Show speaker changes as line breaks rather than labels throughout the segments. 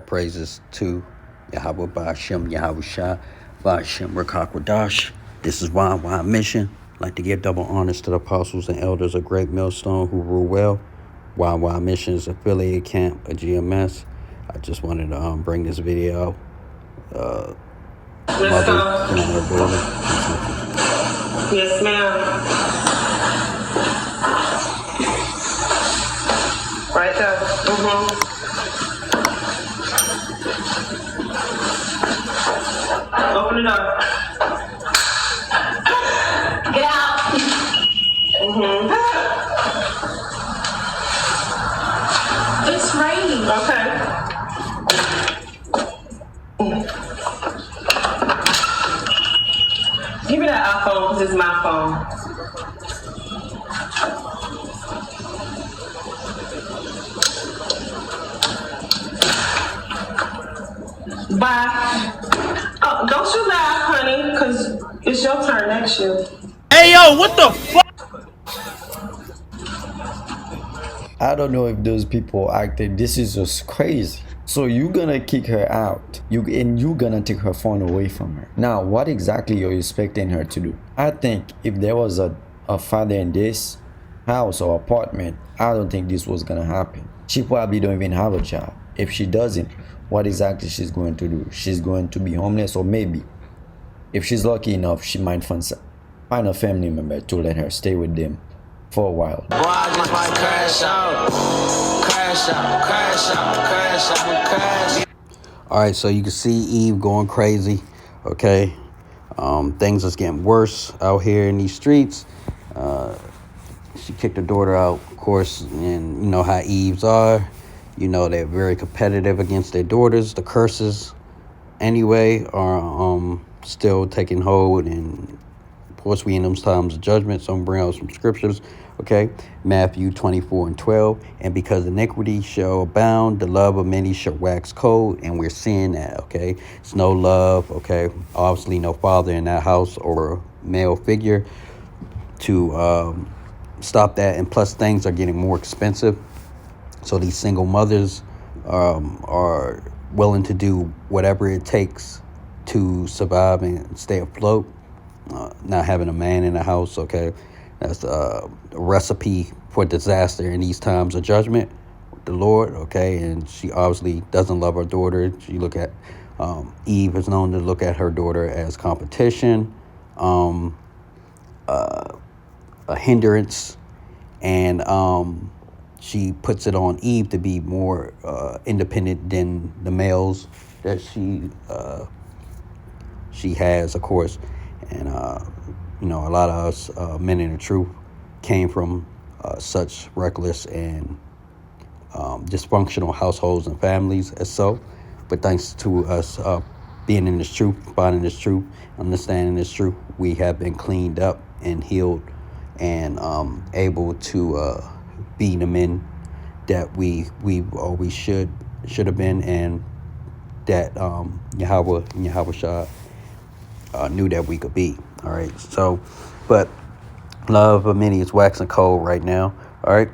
praises to Yahweh Ba'ashem, Yahweh Shah, Ba'ashem Rakakwadash. This is why Mission. I'd like to give double honors to the apostles and elders of Great Millstone who rule well. Why Mission's affiliate camp of GMS. I just wanted to bring this video out. Mother and her daughter.
Yes, ma'am. Right there. Open it up. Get out. It's raining. Okay. Give me that iPhone because it's my phone. Bye. Oh, don't you laugh, honey, because it's your turn next year.
Hey, yo, what the fuck?
I don't know if those people acted. This is just crazy. So you're gonna kick her out. You're gonna take her phone away from her. Now, what exactly are you expecting her to do? I think if there was a father in this house or apartment, I don't think this was gonna happen. She probably don't even have a job. If she doesn't, what exactly she's going to do? She's going to be homeless, or maybe, if she's lucky enough, she might find a family member to let her stay with them for a while.
Boy, I just might crash out.
All right, so you can see Eve going crazy. Okay, things is getting worse out here in these streets. She kicked her daughter out, of course, and you know how Eves are. You know they're very competitive against their daughters. The curses, anyway, are still taking hold, and of course we in those times of judgment. So I'm bring out some scriptures. Okay, Matthew 24:12, and because iniquity shall abound, the love of many shall wax cold, and we're seeing that. Okay, it's no love. Okay, obviously no father in that house or male figure to stop that, and plus things are getting more expensive. So these single mothers are willing to do whatever it takes to survive and stay afloat. Not having a man in the house, okay, that's a recipe for disaster in these times of judgment with the Lord, okay. And she obviously doesn't love her daughter. She look at Eve is known to look at her daughter as competition, a hindrance, and she puts it on Eve to be more independent than the males that she has, of course. And you know, a lot of us men in the truth came from such reckless and dysfunctional households and families as so. But thanks to us being in this truth, finding this truth, understanding this truth, we have been cleaned up and healed and able to be the men that we always should have been, and that Yahweh and Yahweh Shah knew that we could be. All right, so but love of many is waxing cold right now. All right,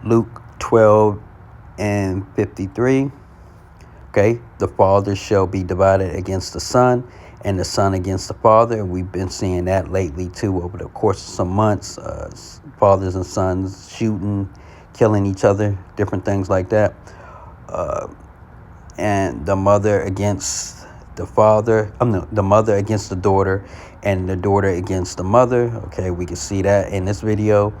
Luke 12:53. Okay, the father shall be divided against the son, and the son against the father. We've been seeing that lately too over the course of some months. Fathers and sons shooting, killing each other, different things like that. And the mother against the father, the mother against the daughter, and the daughter against the mother. Okay, we can see that in this video.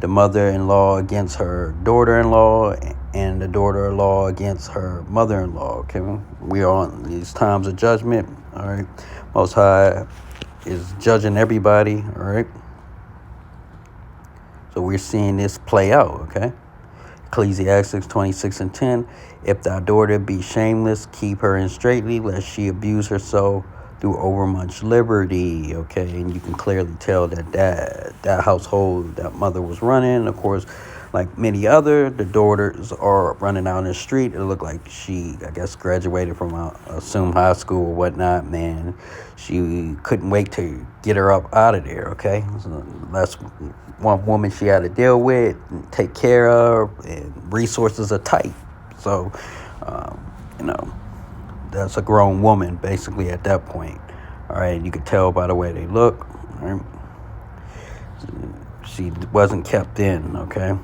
The mother-in-law against her daughter-in-law, and the daughter-in-law against her mother-in-law. Okay, we are on these times of judgment. All right, Most High is judging everybody. All right, so we're seeing this play out. Okay, Ecclesiastes 26:10. If thy daughter be shameless, keep her in straitly, lest she abuse herself through overmuch liberty. Okay, and you can clearly tell that household that mother was running. Of course, like many other, the daughters are running out in the street. It looked like she, I guess, graduated from assume high school or whatnot. Man, she couldn't wait to get her up out of there. Okay, so that's one woman she had to deal with, and take care of, and resources are tight. So, that's a grown woman basically at that point. All right, you could tell by the way they look. All right? She wasn't kept in, okay?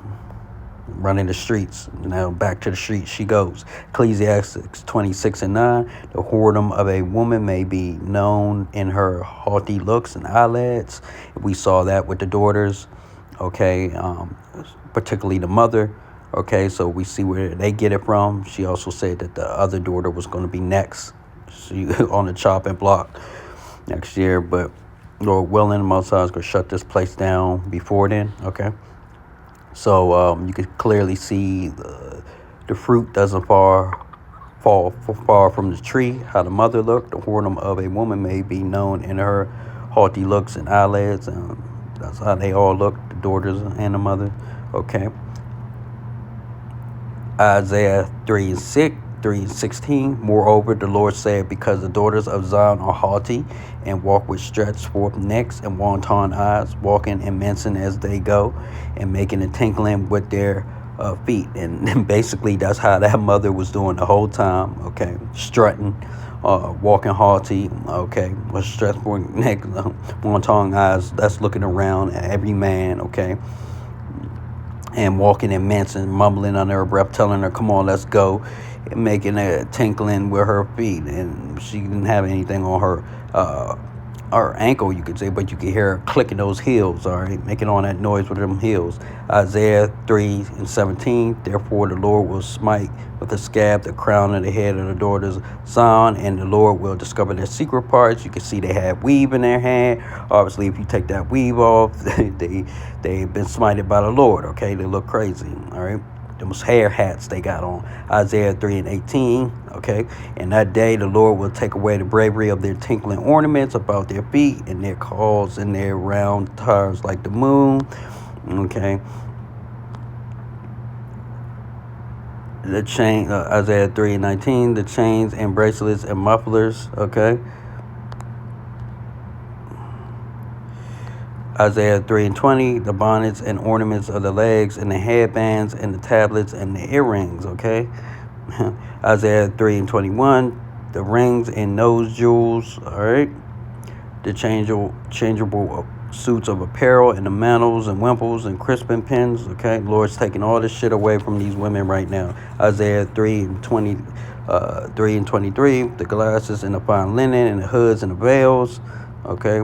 Running the streets. Now back to the streets she goes. Ecclesiastes 26:9. The whoredom of a woman may be known in her haughty looks and eyelids. We saw that with the daughters, okay? Particularly the mother, okay? So we see where they get it from. She also said that the other daughter was going to be next. She on the chopping block next year, but Lord willing, the Most High is going to shut this place down before then, okay? So you can clearly see the fruit doesn't fall far from the tree. How the mother looked, the whoredom of a woman may be known in her haughty looks and eyelids, and that's how they all look, the daughters and the mother. Okay. Isaiah 3:16. Moreover, the Lord said, because the daughters of Zion are haughty and walk with stretched forth necks and wanton eyes, walking and mincing as they go, and making a tinkling with their feet. And basically, that's how that mother was doing the whole time. Okay, strutting, walking haughty. Okay, with stretched forth necks, wanton eyes. That's looking around at every man. Okay. And walking and mincing, mumbling under her breath, telling her, come on, let's go, and making a tinkling with her feet. And she didn't have anything on her ankle, you could say, but you could hear her clicking those heels, all right, making all that noise with them heels. Isaiah 3:17. Therefore the Lord will smite with a scab the crown of the head of the daughters of Zion, and the Lord will discover their secret parts. You can see they have weave in their hand. Obviously, if you take that weave off, they've been smited by the Lord, okay? They look crazy, all right? Those hair hats they got on. Isaiah 3:18, okay? In that day, the Lord will take away the bravery of their tinkling ornaments about their feet, and their calls and their round tires like the moon, okay? The chain, Isaiah 3:19, the chains and bracelets and mufflers, okay? Isaiah 3:20, the bonnets and ornaments of the legs and the headbands and the tablets and the earrings, okay? Isaiah 3:21, the rings and nose jewels, all right? The changeable suits of apparel and the mantles and wimples and crispin pins, okay? Lord's taking all this shit away from these women right now. Isaiah 3:23, the glasses and the fine linen and the hoods and the veils, okay?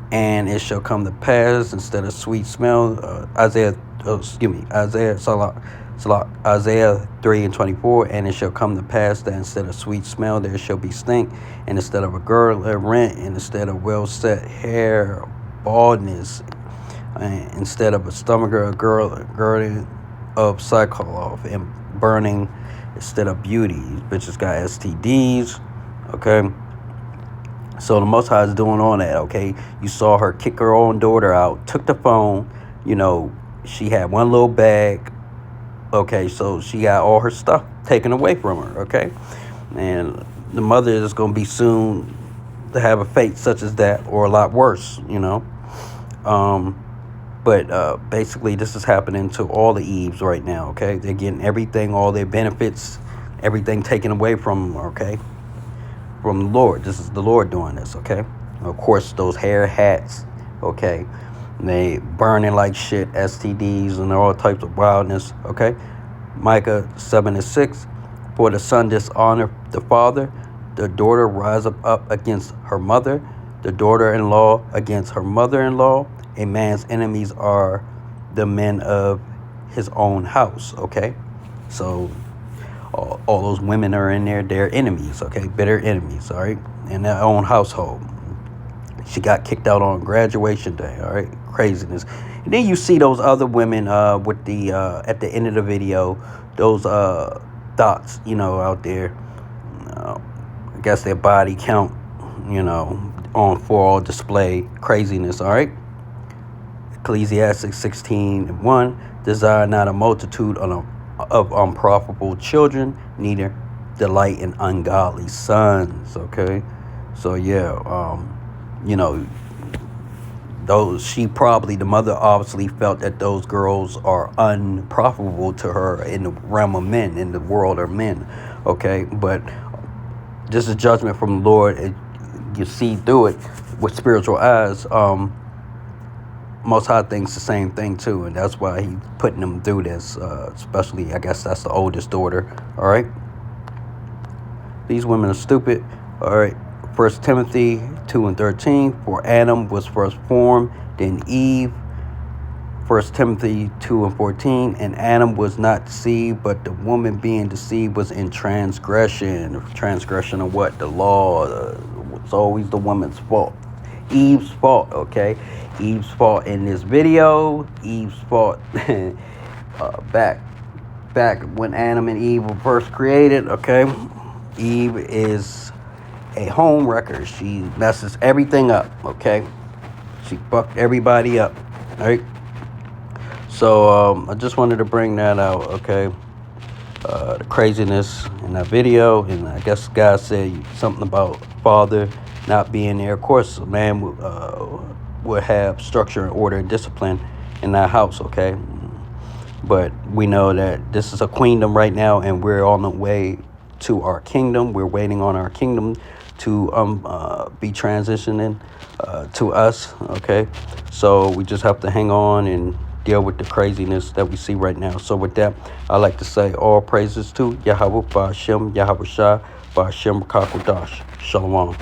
And it shall come to pass instead of sweet smell, Isaiah 3:24, and it shall come to pass that instead of sweet smell there shall be stink, and instead of a girdle a rent, and instead of well set hair baldness, and instead of a stomacher a girding of sackcloth, and burning instead of beauty. These bitches got STDs, okay? So the Most High is doing all that, okay? You saw her kick her own daughter out, took the phone, you know, she had one little bag, okay? So she got all her stuff taken away from her, okay? And the mother is going to be soon to have a fate such as that, or a lot worse, you know? But basically this is happening to all the Eves right now, okay? They're getting everything, all their benefits, everything taken away from them, okay? From the Lord. This is the Lord doing this, okay? Of course, those hair hats, okay? They burning like shit, STDs and all types of wildness, okay? Micah 7:6. For the son dishonor the father, the daughter rise up against her mother, the daughter-in-law against her mother-in-law. A man's enemies are the men of his own house, okay? So all those women are in there, they're enemies, okay? Bitter enemies, all right? In their own household. She got kicked out on graduation day, all right? Craziness. And then you see those other women with the, at the end of the video, those dots, you know, out there. I guess their body count, you know, on for all display. Craziness, all right? Ecclesiastes 16:1. Desire not a multitude of unprofitable children, neither delight in ungodly sons, okay? So yeah, you know, the mother obviously felt that those girls are unprofitable to her in the realm of men, in the world of men, okay? But this is judgment from the Lord. You see through it with spiritual eyes. Most High thinks the same thing too, and that's why he's putting them through this. Especially, I guess that's the oldest daughter. All right. These women are stupid. All right. 1 Timothy 2:13. For Adam was first formed, then Eve. 1 Timothy 2:14. And Adam was not deceived, but the woman being deceived was in transgression. Transgression of what? The law. It's always the woman's fault. Eve's fault, okay? Eve's fault in this video. Eve's fault back when Adam and Eve were first created, okay? Eve is a home wrecker. She messes everything up, okay? She fucked everybody up, right? So I just wanted to bring that out, okay? The craziness in that video, and I guess God said something about father not being there. Of course, a man would have structure and order and discipline in that house, okay? But we know that this is a queendom right now, and we're on the way to our kingdom. We're waiting on our kingdom to be transitioning to us, okay? So we just have to hang on and deal with the craziness that we see right now. So with that, I like to say all praises to Yahweh Ba'ashem, Yahweh Shah, Ba'ashem Kakodash. Shalom.